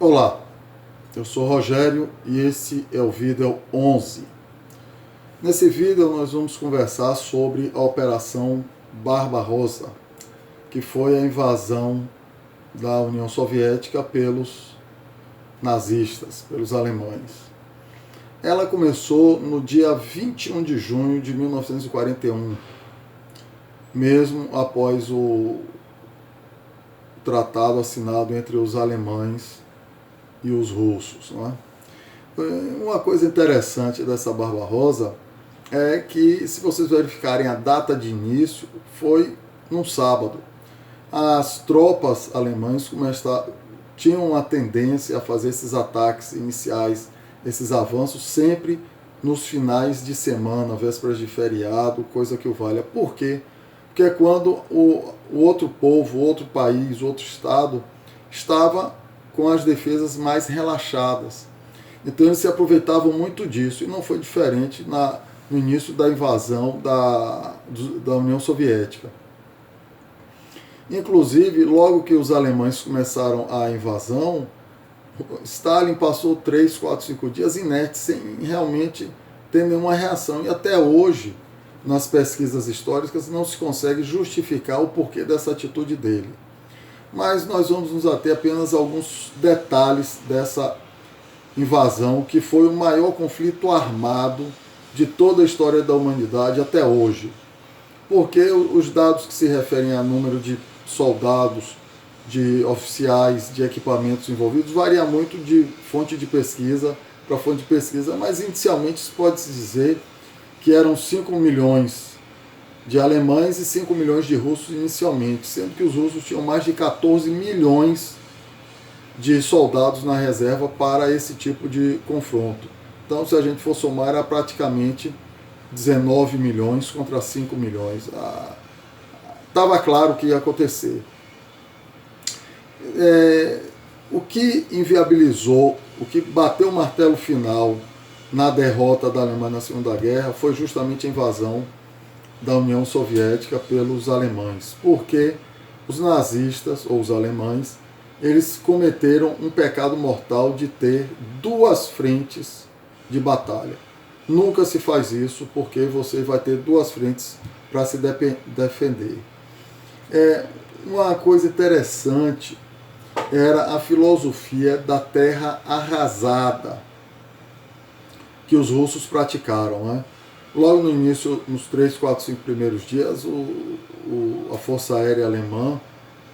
Olá, eu sou Rogério e esse é o vídeo 11. Nesse vídeo nós vamos conversar sobre a Operação Barbarossa, que foi a invasão da União Soviética pelos nazistas, pelos alemães. Ela começou no dia 21 de junho de 1941, mesmo após o tratado assinado entre os alemães e os russos. Não é? Uma coisa interessante dessa Barbarossa é que, se vocês verificarem a data de início, foi num sábado. As tropas alemãs tinham uma tendência a fazer esses ataques iniciais, esses avanços, sempre nos finais de semana, vésperas de feriado, coisa que o valha. Por quê? Porque é quando o outro povo, outro país, outro estado estava com as defesas mais relaxadas. Então eles se aproveitavam muito disso, e não foi diferente no início da invasão da União Soviética. Inclusive, logo que os alemães começaram a invasão, Stalin passou 3, 4, 5 dias inerte, sem realmente ter nenhuma reação. E até hoje, nas pesquisas históricas, não se consegue justificar o porquê dessa atitude dele. Mas nós vamos nos ater apenas a alguns detalhes dessa invasão, que foi o maior conflito armado de toda a história da humanidade até hoje. Porque os dados que se referem a número de soldados, de oficiais, de equipamentos envolvidos, varia muito de fonte de pesquisa para fonte de pesquisa, mas inicialmente pode-se dizer que eram 5 milhões de alemães e 5 milhões de russos inicialmente, sendo que os russos tinham mais de 14 milhões de soldados na reserva para esse tipo de confronto. Então, se a gente for somar, era praticamente 19 milhões contra 5 milhões. Estava claro o que ia acontecer. O que inviabilizou, o que bateu o martelo final na derrota da Alemanha na Segunda Guerra foi justamente a invasão da União Soviética pelos alemães, porque os nazistas, ou os alemães, eles cometeram um pecado mortal de ter duas frentes de batalha. Nunca se faz isso, porque você vai ter duas frentes para se defender. Uma coisa interessante era a filosofia da terra arrasada que os russos praticaram, né? Logo no início, nos 3, 4, 5 primeiros dias, a Força Aérea Alemã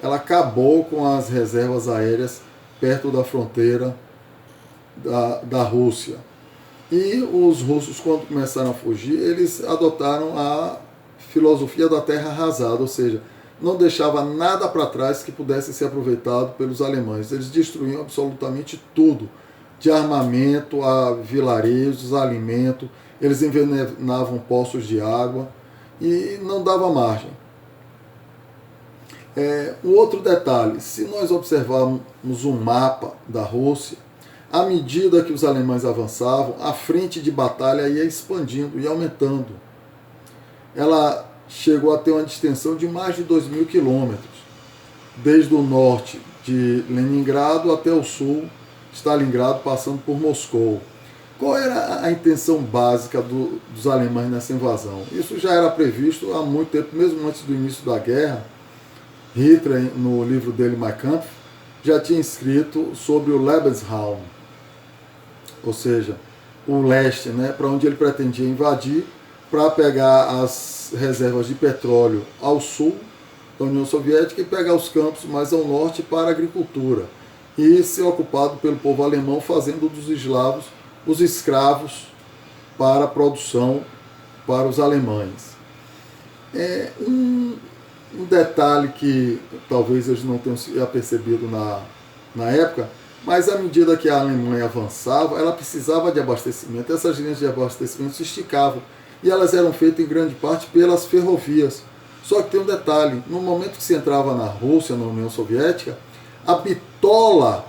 ela acabou com as reservas aéreas perto da fronteira da Rússia. E os russos, quando começaram a fugir, eles adotaram a filosofia da terra arrasada, ou seja, não deixava nada para trás que pudesse ser aproveitado pelos alemães. Eles destruíam absolutamente tudo, de armamento a vilarejos, a alimento. Eles envenenavam poços de água e não dava margem. Um outro detalhe, se nós observarmos um mapa da Rússia, à medida que os alemães avançavam, a frente de batalha ia expandindo e aumentando. Ela chegou a ter uma distensão de mais de 2.000 quilômetros, desde o norte de Leningrado até o sul, Stalingrado, passando por Moscou. Qual era a intenção básica dos alemães nessa invasão? Isso já era previsto há muito tempo, mesmo antes do início da guerra. Hitler, no livro dele, Mein Kampf, já tinha escrito sobre o Lebensraum, ou seja, o leste, né, para onde ele pretendia invadir, para pegar as reservas de petróleo ao sul da União Soviética e pegar os campos mais ao norte para a agricultura, e ser ocupado pelo povo alemão, fazendo dos eslavos os escravos para a produção para os alemães. Um detalhe que talvez eles não tenham percebido na época, mas à medida que a Alemanha avançava, ela precisava de abastecimento. Essas linhas de abastecimento se esticavam e elas eram feitas em grande parte pelas ferrovias. Só que tem um detalhe, no momento que se entrava na Rússia, na União Soviética, a bitola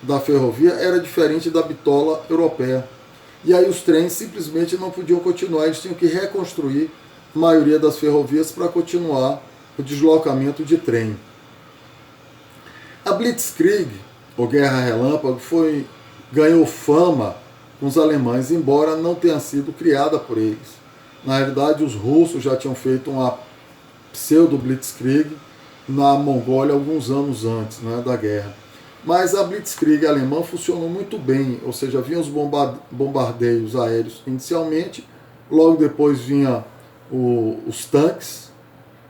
da ferrovia era diferente da bitola europeia. E aí os trens simplesmente não podiam continuar, eles tinham que reconstruir a maioria das ferrovias para continuar o deslocamento de trem. A Blitzkrieg ou Guerra Relâmpago, ganhou fama com os alemães, embora não tenha sido criada por eles. Na realidade, os russos já tinham feito uma pseudo-blitzkrieg na Mongólia alguns anos antes, né, da guerra. Mas a blitzkrieg alemã funcionou muito bem, ou seja, vinham os bombardeios aéreos inicialmente, logo depois vinha os tanques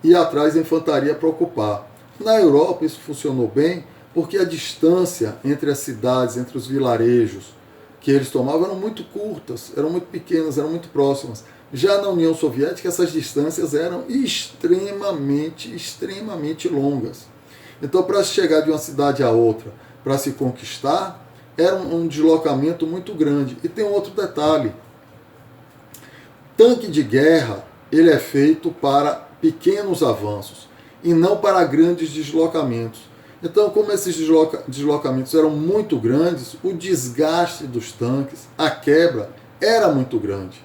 e atrás a infantaria para ocupar. Na Europa isso funcionou bem porque a distância entre as cidades, entre os vilarejos que eles tomavam eram muito curtas, eram muito pequenas, eram muito próximas. Já na União Soviética essas distâncias eram extremamente longas. Então, para chegar de uma cidade a outra, para se conquistar, era um deslocamento muito grande. E tem um outro detalhe. Tanque de guerra, ele é feito para pequenos avanços e não para grandes deslocamentos. Então, como esses deslocamentos eram muito grandes, o desgaste dos tanques, a quebra, era muito grande.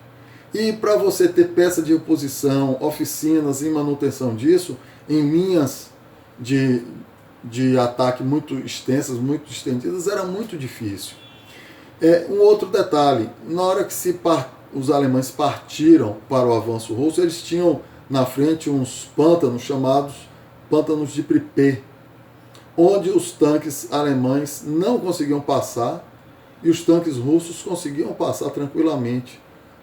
E para você ter peça de reposição, oficinas e manutenção disso, em linhas de ataque muito extensas, muito estendidas, era muito difícil. Um outro detalhe, na hora que os alemães partiram para o avanço russo, eles tinham na frente uns pântanos chamados pântanos de Pripet, onde os tanques alemães não conseguiam passar e os tanques russos conseguiam passar tranquilamente,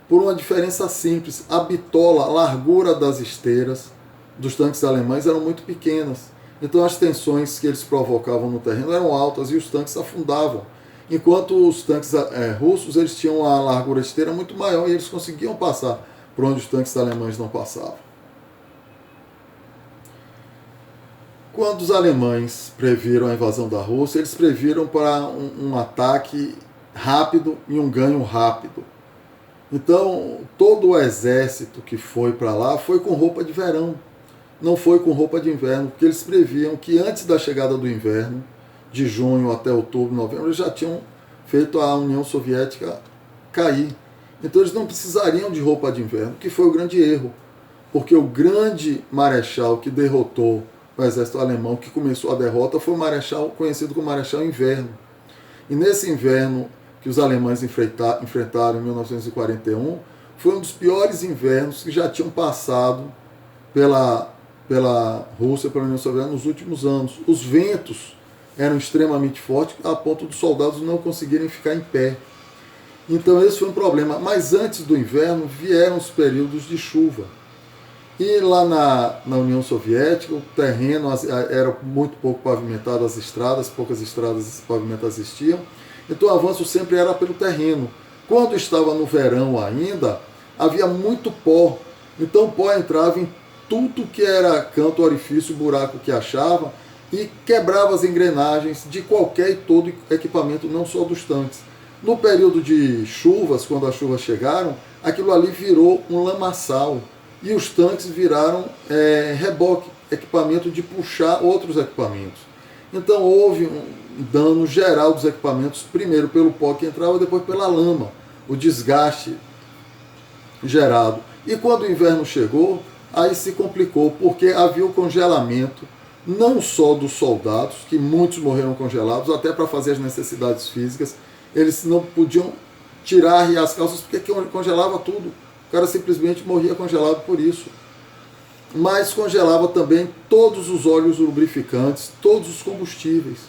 por uma diferença simples. A bitola, a largura das esteiras dos tanques alemães eram muito pequenas, então as tensões que eles provocavam no terreno eram altas e os tanques afundavam, enquanto os tanques russos eles tinham uma largura de esteira muito maior e eles conseguiam passar por onde os tanques alemães não passavam. Quando os alemães previram a invasão da Rússia, eles previram para um ataque rápido e um ganho rápido. Então, todo o exército que foi para lá foi com roupa de verão, não foi com roupa de inverno, porque eles previam que antes da chegada do inverno, de junho até outubro, novembro, eles já tinham feito a União Soviética cair. Então, eles não precisariam de roupa de inverno, que foi o grande erro, porque o grande marechal que derrotou o exército alemão, que começou a derrota, foi o marechal conhecido como Marechal Inverno. E nesse inverno que os alemães enfrentaram em 1941, foi um dos piores invernos que já tinham passado pela Rússia, pela União Soviética nos últimos anos. Os ventos eram extremamente fortes, a ponto dos soldados não conseguirem ficar em pé. Então esse foi um problema. Mas antes do inverno vieram os períodos de chuva. E lá na União Soviética o terreno era muito pouco pavimentado, as estradas, poucas estradas pavimentadas existiam. Então o avanço sempre era pelo terreno. Quando estava no verão ainda, havia muito pó. Então o pó entrava em tudo que era canto, orifício, buraco que achava e quebrava as engrenagens de qualquer e todo equipamento, não só dos tanques. No período de chuvas, quando as chuvas chegaram, aquilo ali virou um lamaçal e os tanques viraram reboque, equipamento de puxar outros equipamentos. Então houve um dano geral dos equipamentos, primeiro pelo pó que entrava, depois pela lama, o desgaste gerado. E quando o inverno chegou, aí se complicou, porque havia o congelamento, não só dos soldados, que muitos morreram congelados, até para fazer as necessidades físicas, eles não podiam tirar as calças porque congelava tudo. O cara simplesmente morria congelado por isso. Mas congelava também todos os óleos lubrificantes, todos os combustíveis,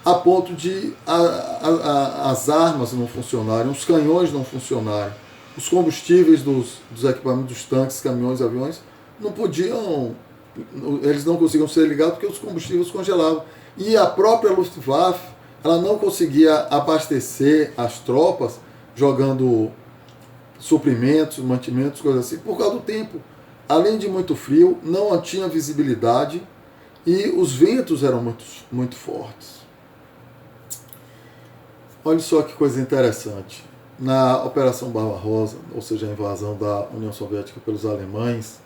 a ponto de as armas não funcionarem, os canhões não funcionarem, os combustíveis dos equipamentos, dos tanques, caminhões, aviões, não podiam, eles não conseguiam ser ligados porque os combustíveis congelavam. E a própria Luftwaffe, ela não conseguia abastecer as tropas, jogando suprimentos, mantimentos, coisas assim, por causa do tempo. Além de muito frio, não tinha visibilidade e os ventos eram muito fortes. Olha só que coisa interessante. Na Operação Barbarossa, ou seja, a invasão da União Soviética pelos alemães,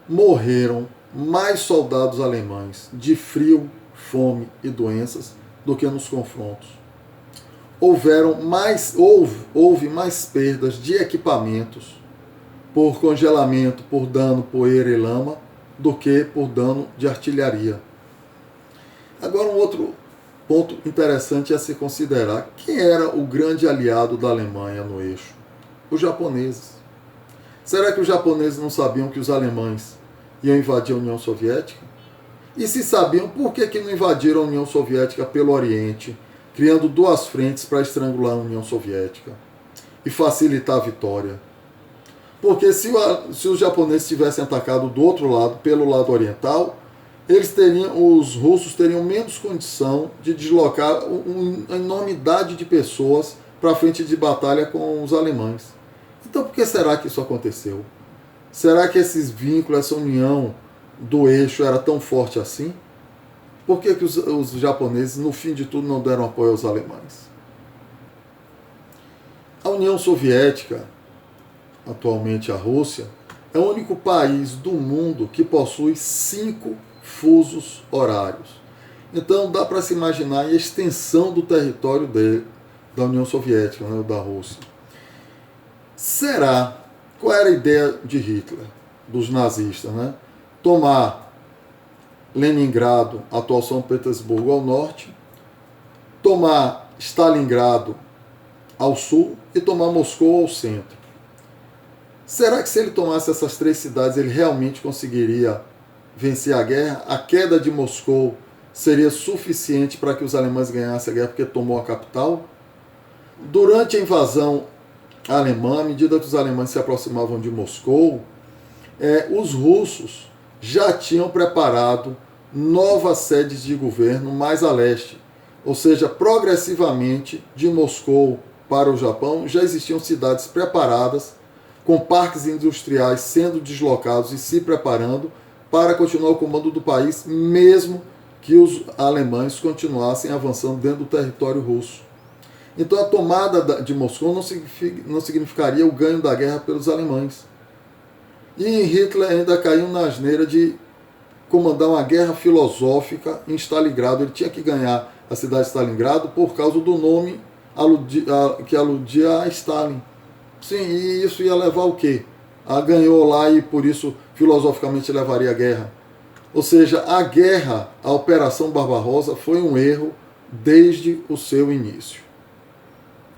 morreram mais soldados alemães de frio, fome e doenças do que nos confrontos. Houve mais perdas de equipamentos por congelamento, por dano, poeira e lama, do que por dano de artilharia. Agora um outro ponto interessante a se considerar: quem era o grande aliado da Alemanha no eixo? Os japoneses. Será que os japoneses não sabiam que os alemães iam invadir a União Soviética? E se sabiam, por que não invadiram a União Soviética pelo Oriente, criando duas frentes para estrangular a União Soviética e facilitar a vitória? Porque se os japoneses tivessem atacado do outro lado, pelo lado oriental, os russos teriam menos condição de deslocar uma enormidade de pessoas para a frente de batalha com os alemães. Então por que será que isso aconteceu? Será que esses vínculos, essa união do eixo era tão forte assim? Por que os japoneses, no fim de tudo, não deram apoio aos alemães? A União Soviética, atualmente a Rússia, é o único país do mundo que possui 5 fusos horários. Então dá para se imaginar a extensão do território da União Soviética, né, da Rússia. Qual era a ideia de Hitler, dos nazistas, né? Tomar Leningrado, atual São Petersburgo, ao norte, tomar Stalingrado ao sul e tomar Moscou ao centro. Será que se ele tomasse essas 3 cidades, ele realmente conseguiria vencer a guerra? A queda de Moscou seria suficiente para que os alemães ganhassem a guerra porque tomou a capital? Durante a invasão alemã, à medida que os alemães se aproximavam de Moscou, os russos já tinham preparado novas sedes de governo mais a leste. Ou seja, progressivamente, de Moscou para o Japão, já existiam cidades preparadas, com parques industriais sendo deslocados e se preparando para continuar o comando do país, mesmo que os alemães continuassem avançando dentro do território russo. Então a tomada de Moscou não significaria o ganho da guerra pelos alemães. E Hitler ainda caiu na asneira de comandar uma guerra filosófica em Stalingrado. Ele tinha que ganhar a cidade de Stalingrado por causa do nome que aludia a Stalin. Sim, e isso ia levar o quê? Ganhou lá e por isso filosoficamente levaria a guerra. Ou seja, a Operação Barbarossa, foi um erro desde o seu início.